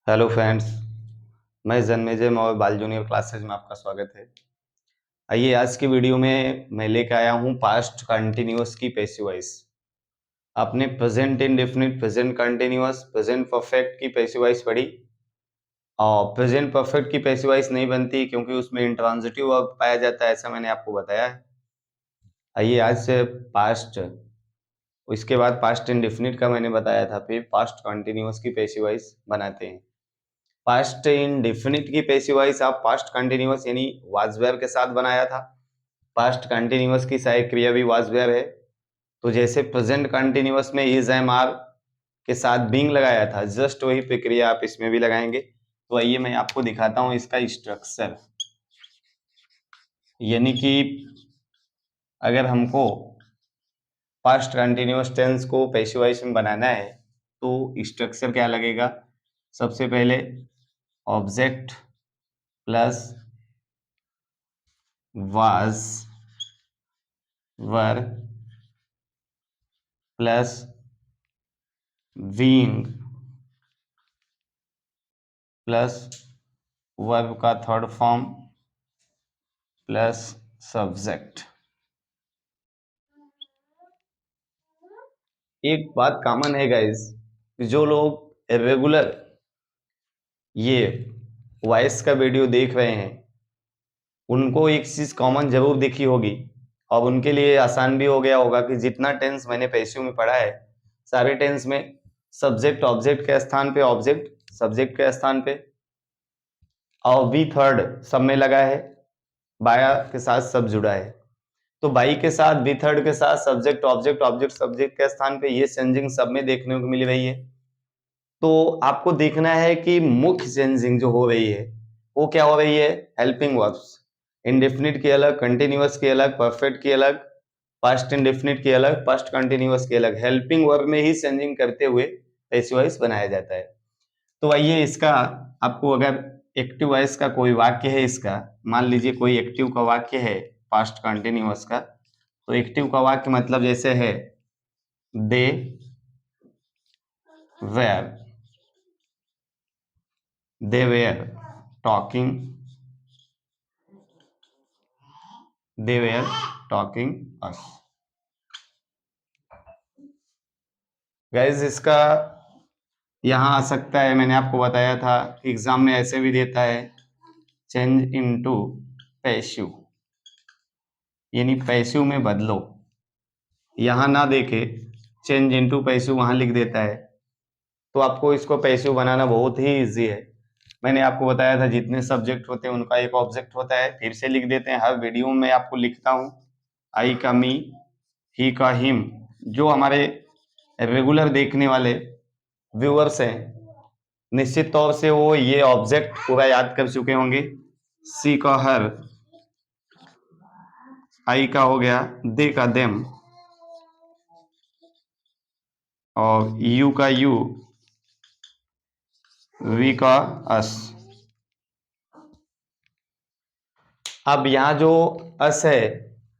Hello friends, मैं जन्मेजय मौर्य बाल junior classes में आपका स्वागत है। आइए आज की वीडियो में मैं लेकर आया हूँ पास्ट कंटिन्यूअस की पैसिव वॉइस। आपने present indefinite, present continuous, present perfect की पैसिव वॉइस पढ़ी और प्रेजेंट परफेक्ट की पैसिव वॉइस नहीं बनती क्योंकि उसमें इंट्रांजिटिव वर्ब पाया जाता है, ऐसा मैंने आपको बताया है। आइए आज से पास्ट, इसके बाद पास्ट इंडेफिनिट का मैंने बताया था, फिर पास्ट कंटिन्यूअस की पैसिव वॉइस बनाते हैं। पास्ट इंडेफिनिट की पैसिव वॉइस आप पास्ट कंटिन्यूअस यानी वाज वेयर के साथ बनाया था। पास्ट कंटिन्यूअस की सहायक क्रिया भी वाज वेयर है। तो जैसे प्रेजेंट कंटिन्यूअस में इज एम आर के साथ बीइंग लगाया था, जस्ट वही प्रक्रिया आप इसमें भी लगाएंगे। तो आइए मैं आपको दिखाता हूं इसका स्ट्रक्चर। यानी कि अगर हमको पास्ट कंटिन्यूअस टेंस को पैसिव वॉइस में बनाना है तो स्ट्रक्चर क्या लगेगा। सबसे पहले object plus was were plus being plus verb का थर्ड फॉर्म प्लस सब्जेक्ट। एक बात कॉमन है गाइस, जो लोग रेगुलर ये वॉइस का वीडियो देख रहे हैं उनको एक चीज कॉमन जरूर दिखी होगी और उनके लिए आसान भी हो गया होगा कि जितना टेंस मैंने पैसिव में पढ़ा है सारे टेंस में सब्जेक्ट ऑब्जेक्ट के स्थान पे ऑब्जेक्ट सब्जेक्ट के स्थान पे और वी थर्ड सब में लगा है, बाया के साथ सब जुड़ा है। तो बाई के साथ वी थर्ड के साथ सब्जेक्ट ऑब्जेक्ट ऑब्जेक्ट सब्जेक्ट के स्थान पे ये चेंजिंग सब में देखने को मिल रही है। तो आपको देखना है कि मुख्य चेंजिंग जो हो रही है वो क्या हो रही है। हेल्पिंग वर्ब्स, इंडेफिनिट की अलग, कंटिन्यूअस की अलग, परफेक्ट की अलग, पास्ट इंडेफिनिट की अलग, पास्ट कंटिन्यूअस की अलग, हेल्पिंग वर्ब में ही चेंजिंग करते हुए पैसिव वॉइस बनाया जाता है। तो आइए इसका आपको, अगर एक्टिव वॉइस का कोई वाक्य है, इसका मान लीजिए कोई एक्टिव का वाक्य है पास्ट कंटिन्यूअस का, तो एक्टिव का वाक्य मतलब जैसे है they were, they were talking, they were talking us. Guys इसका यहाँ आ सकता है, मैंने आपको बताया था एग्जाम में ऐसे भी देता है, चेंज इनटू पैसिव यानी पैसिव में बदलो। यहाँ ना देखे चेंज इनटू पैसिव वहां लिख देता है, तो आपको इसको पैसिव बनाना बहुत ही इजी है। मैंने आपको बताया था जितने सब्जेक्ट होते हैं उनका एक ऑब्जेक्ट होता है, फिर से लिख देते हैं। हर वीडियो में आपको लिखता हूँ, आई का मी, ही का हिम। जो हमारे रेगुलर देखने वाले व्यूअर्स हैं निश्चित तौर से वो ये ऑब्जेक्ट पूरा याद कर चुके होंगे। सी का हर, आई का हो गया, दे का देम, और यू का यू, वी का अस। अब यहाँ जो अस है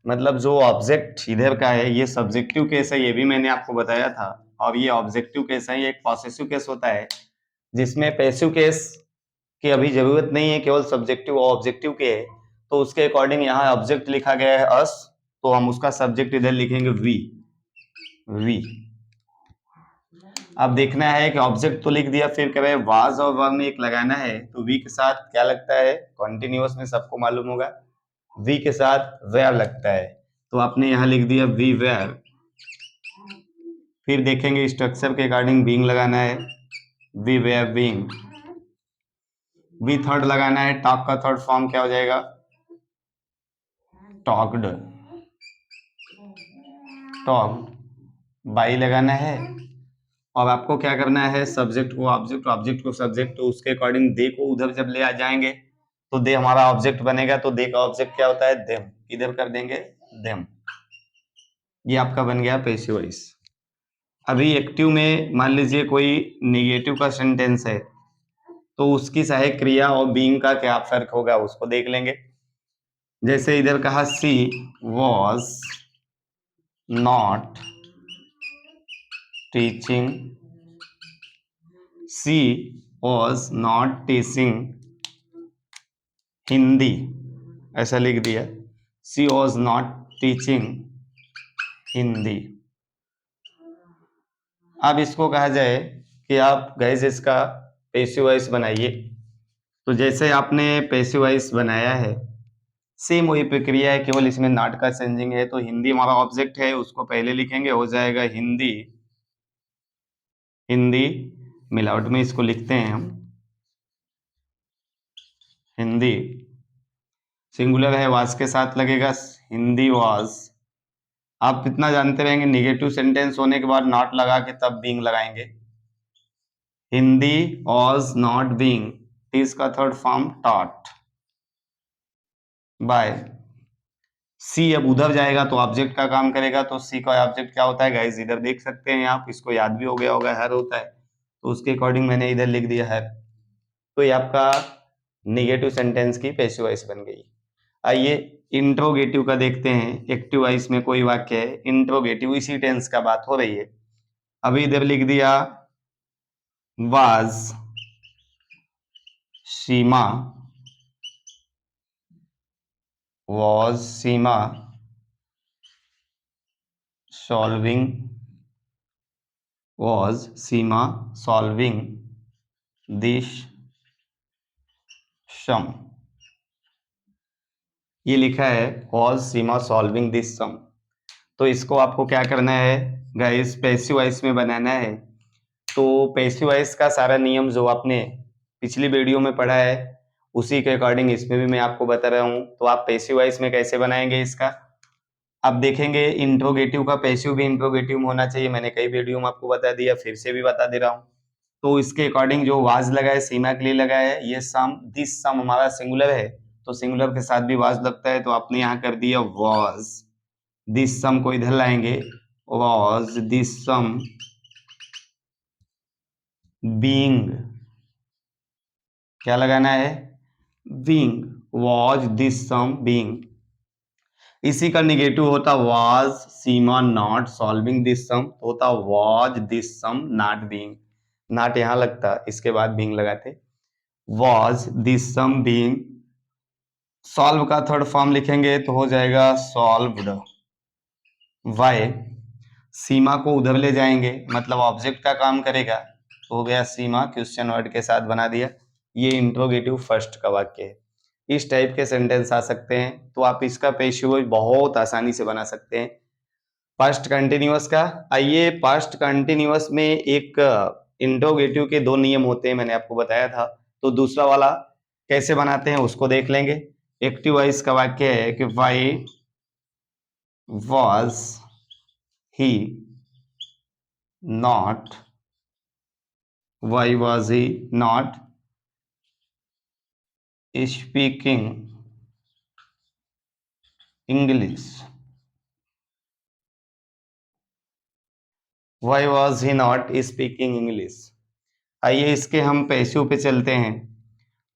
मतलब जो ऑब्जेक्ट इधर का है ये सब्जेक्टिव केस है, ये भी मैंने आपको बताया था। और ये ऑब्जेक्टिव केस है, ये एक पॉसेसिव केस होता है जिसमें पैसिव केस की अभी जरूरत नहीं है, केवल सब्जेक्टिव और ऑब्जेक्टिव के है। तो उसके अकॉर्डिंग यहाँ ऑब्जेक्ट लिखा गया है अस, तो हम उसका सब्जेक्ट इधर लिखेंगे वी, वी। अब देखना है कि ऑब्जेक्ट तो लिख दिया, फिर कह रहे वाज और वर में एक लगाना है, तो वी के साथ क्या लगता है, कॉन्टिन्यूअस में सबको मालूम होगा वी के साथ वेयर लगता है, तो आपने यहाँ लिख दिया वी वेयर। फिर देखेंगे स्ट्रक्चर के अकॉर्डिंग बीइंग लगाना है, we were being. We third लगाना है, टॉक का थर्ड फॉर्म क्या हो जाएगा, टॉक्ड, टॉक्ड। बाई लगाना है और आपको क्या करना है, सब्जेक्ट को ऑब्जेक्ट, ऑब्जेक्ट को सब्जेक्ट, तो उसके अकॉर्डिंग दे को उधर जब ले आ जाएंगे तो दे हमारा ऑब्जेक्ट बनेगा, तो दे का ऑब्जेक्ट क्या होता है, देम, इधर कर देंगे देम। ये आपका बन गया पैसिव वॉइस। अभी एक्टिव में मान लीजिए कोई निगेटिव का सेंटेंस है तो उसकी सहायक क्रिया और बीइंग का क्या फर्क होगा उसको देख लेंगे। जैसे इधर कहा she was not teaching, she was not teaching Hindi, ऐसा लिख दिया, she was not teaching Hindi. अब इसको कहा जाए कि आप गाइस इसका पैसिव वॉइस बनाइए। तो जैसे आपने पैसिव वॉइस बनाया है सेम वही प्रक्रिया है, केवल इसमें नॉट का चेंजिंग है। तो हिंदी हमारा ऑब्जेक्ट है, उसको पहले लिखेंगे, हो जाएगा हिंदी। हिंदी मिलावट में इसको लिखते हैं हम, हिंदी सिंगुलर है, वाज के साथ लगेगा, हिंदी वाज। आप इतना जानते रहेंगे, निगेटिव सेंटेंस होने के बाद नॉट लगा के तब बीइंग लगाएंगे। Hindi was not being, teach का third form taught by. See अब उधर जाएगा तो ऑब्जेक्ट का काम करेगा, तो सी का ऑब्जेक्ट क्या होता है गाइस, इधर देख सकते हैं आप, इसको याद भी हो गया होगा, हर होता है, तो उसके अकॉर्डिंग मैंने इधर लिख दिया हर। तो ये आपका निगेटिव सेंटेंस की पैसिव वॉइस बन गई। आइए इंट्रोगेटिव का देखते हैं। एक्टिव वॉइस में कोई वाक्य है, इंट्रोगेटिव इसी टेंस का बात हो रही है। अभी इधर लिख दिया was Seema, was Seema solving, was Seema solving this sum। ये लिखा है was Seema solving this sum। तो इसको आपको क्या करना है गाइस, पैसिव वॉइस में बनाना है। तो पैसिव वॉइस का सारा नियम जो आपने पिछली वीडियो में पढ़ा है उसी के अकॉर्डिंग इसमें भी मैं आपको बता रहा हूँ। तो आप पैसिव वॉइस में कैसे बनाएंगे इसका आप देखेंगे। इंट्रोगेटिव का पैसिव भी इंट्रोगेटिव में होना चाहिए, मैंने कई वीडियो में आपको बता दिया, फिर से भी बता दे रहा हूँ। तो इसके अकॉर्डिंग जो वाज लगा है, सीमा के लिए लगा है, ये सम, दिस सम हमारा सिंगुलर है, तो सिंगुलर के साथ भी वाज लगता है, तो आपने यहाँ कर दिया वाज। दिस सम को इधर लाएंगे, वाज दिस सम बीइंग, क्या लगाना है, being, was this sum being. इसी का निगेटिव होता was Seema not solving this sum, होता was this sum not being, not यहां लगता, इसके बाद बीइंग लगाते, was this sum being. Solve का थर्ड फॉर्म लिखेंगे तो हो जाएगा सॉल्व्ड। वाई सीमा को उधर ले जाएंगे, मतलब ऑब्जेक्ट का काम करेगा, तो हो गया सीमा, क्वेश्चन वर्ड के साथ बना दिया। ये इंट्रोगेटिव फर्स्ट का वाक्य है। इस टाइप के सेंटेंस आ सकते हैं, तो आप इसका पेशिव वॉइस बहुत आसानी से बना सकते हैं। पास्ट कंटिन्यूअस का, आइए पास्ट कंटिन्यूअस में एक इंट्रोगेटिव के दो नियम होते हैं, मैंने आपको बताया था, तो दूसरा वाला कैसे बनाते हैं उसको देख लेंगे। एक्टिव वॉइस का वाक्य है कि why was he not, why was he not speaking English, why was he not speaking English. आइए इसके हम पैसिव पे चलते हैं।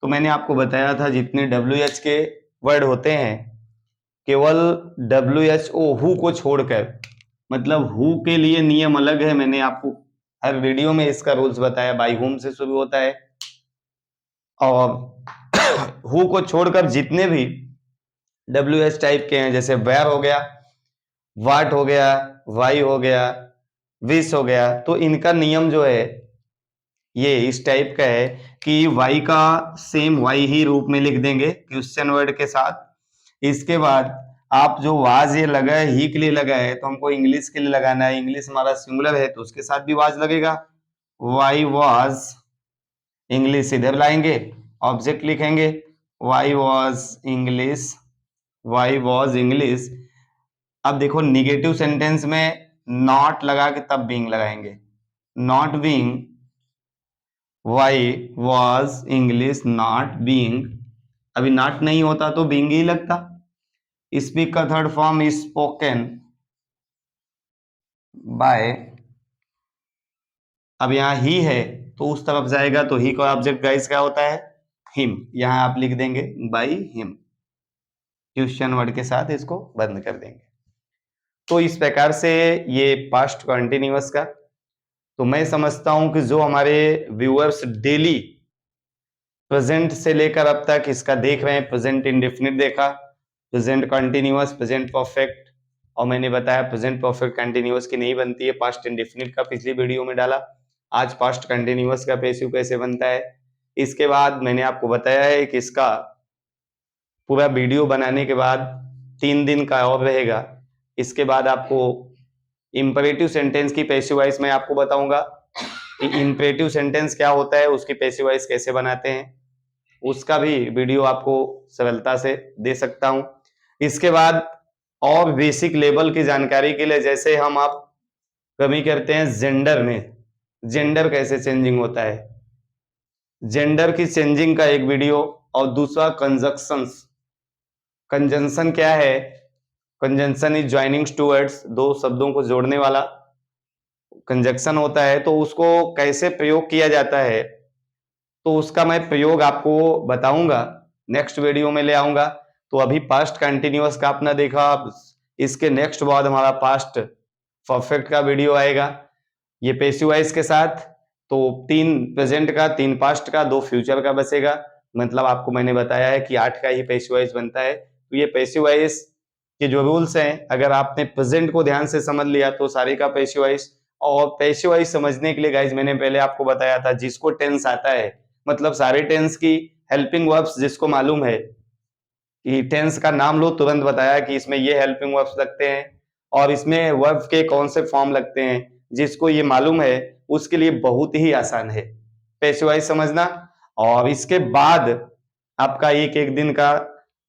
तो मैंने आपको बताया था जितने WH के वर्ड होते हैं, केवल WHO हु को छोड़कर, मतलब हु के लिए नियम अलग है, मैंने आपको हर वीडियो में इसका रूल्स बताया, बाई हुम से शुरू होता है, और हु को छोड़कर जितने भी WH टाइप के हैं, जैसे वेयर हो गया, वाट हो गया, वाई हो गया, विस हो गया, तो इनका नियम जो है ये इस टाइप का है कि वाई का सेम वाई ही रूप में लिख देंगे क्वेश्चन वर्ड के साथ। इसके बाद आप जो वाज ये लगा है, ही के लिए लगा है, तो हमको इंग्लिश के लिए लगाना है, इंग्लिश हमारा सिंगुलर है तो उसके साथ भी वाज लगेगा, वाई वाज इंग्लिश इधर लाएंगे, ऑब्जेक्ट लिखेंगे, why was English, why was English. अब देखो निगेटिव सेंटेंस में नॉट लगा के तब बीइंग लगाएंगे, not being, why was English not being, अभी नॉट नहीं होता तो बीइंग ही लगता। स्पीक का थर्ड फॉर्म स्पोकन बाय, अब यहाँ ही है तो उस तरफ जाएगा, तो ही का ऑब्जेक्ट गाइस क्या होता है, हिम, यहाँ आप लिख देंगे बाय हिम, क्वेश्चन वर्ड के साथ इसको बंद कर देंगे। तो इस प्रकार से ये पास्ट कंटिन्यूअस का, तो मैं समझता हूं कि जो हमारे व्यूअर्स डेली प्रेजेंट से लेकर अब तक इसका देख रहे हैं, प्रेजेंट इंडेफिनिट देखा, प्रेजेंट कंटिन्यूअस, प्रेजेंट परफेक्ट, और मैंने बताया प्रेजेंट परफेक्ट कंटिन्यूअस की नहीं बनती है, पास्ट इंडेफिनिट का पिछली वीडियो में डाला। आज पास्ट कंटिन्यूअस का पैसिव कैसे बनता है। इसके बाद मैंने आपको बताया है कि इसका पूरा वीडियो बनाने के बाद 3 दिन का और रहेगा। इसके बाद आपको इंपरेटिव सेंटेंस की पैसिव वॉइस मैं आपको बताऊंगा कि इंपरेटिव सेंटेंस क्या होता है, उसकी पैसिव वॉइस कैसे बनाते हैं, उसका भी वीडियो आपको सरलता से दे सकता हूं। इसके बाद और बेसिक लेवल की जानकारी के लिए, जैसे हम आप कभी करते हैं जेंडर में, जेंडर कैसे चेंजिंग होता है, जेंडर की चेंजिंग का एक वीडियो, और दूसरा कंजक्शंस, कंजंक्शन क्या है, conjunction is joining two words, दो शब्दों को जोड़ने वाला कंजक्शन होता है, तो उसको कैसे प्रयोग किया जाता है, तो उसका मैं प्रयोग आपको बताऊंगा, नेक्स्ट वीडियो में ले आऊंगा। तो अभी पास्ट कंटिन्यूअस का आपने देखा, इसके नेक्स्ट बाद हमारा पास्ट परफेक्ट का वीडियो आएगा, ये पैसिव वॉइस के साथ। तो 3 प्रेजेंट का, 3 पास्ट का, 2 फ्यूचर का बचेगा। मतलब आपको मैंने बताया है कि 8 का ही पैसिव वॉइस बनता है। तो ये पैसिव वॉइस के जो रूल्स हैं, अगर आपने प्रेजेंट को ध्यान से समझ लिया तो सारे का पैसिव वॉइस। और पैसिव वॉइस समझने के लिए गाइज मैंने पहले आपको बताया था, जिसको टेंस आता है, मतलब सारे टेंस की हेल्पिंग वर्ब्स जिसको मालूम है कि टेंस का नाम लो, तुरंत बताया कि इसमें ये हेल्पिंग वर्ब्स लगते हैं और इसमें वर्ब के कौन से फॉर्म लगते हैं, जिसको ये मालूम है उसके लिए बहुत ही आसान है पैसिव वॉइस समझना। और इसके बाद आपका एक दिन का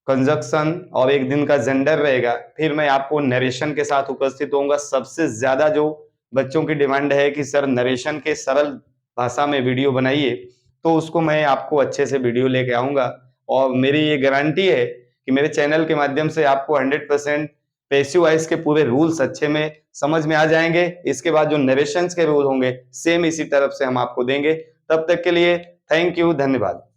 कंजक्शन और एक दिन का जेंडर रहेगा। फिर मैं आपको नरेशन के साथ उपस्थित होऊंगा। सबसे ज्यादा जो बच्चों की डिमांड है कि सर नरेशन के सरल भाषा में वीडियो बनाइए, तो उसको मैं आपको अच्छे से वीडियो लेके आऊंगा। और मेरी ये गारंटी है कि मेरे चैनल के माध्यम से आपको 100% पैसिव वॉइस के पूरे रूल्स अच्छे में समझ में आ जाएंगे। इसके बाद जो नरेशंस के रूल होंगे सेम इसी तरफ से हम आपको देंगे। तब तक के लिए थैंक यू, धन्यवाद।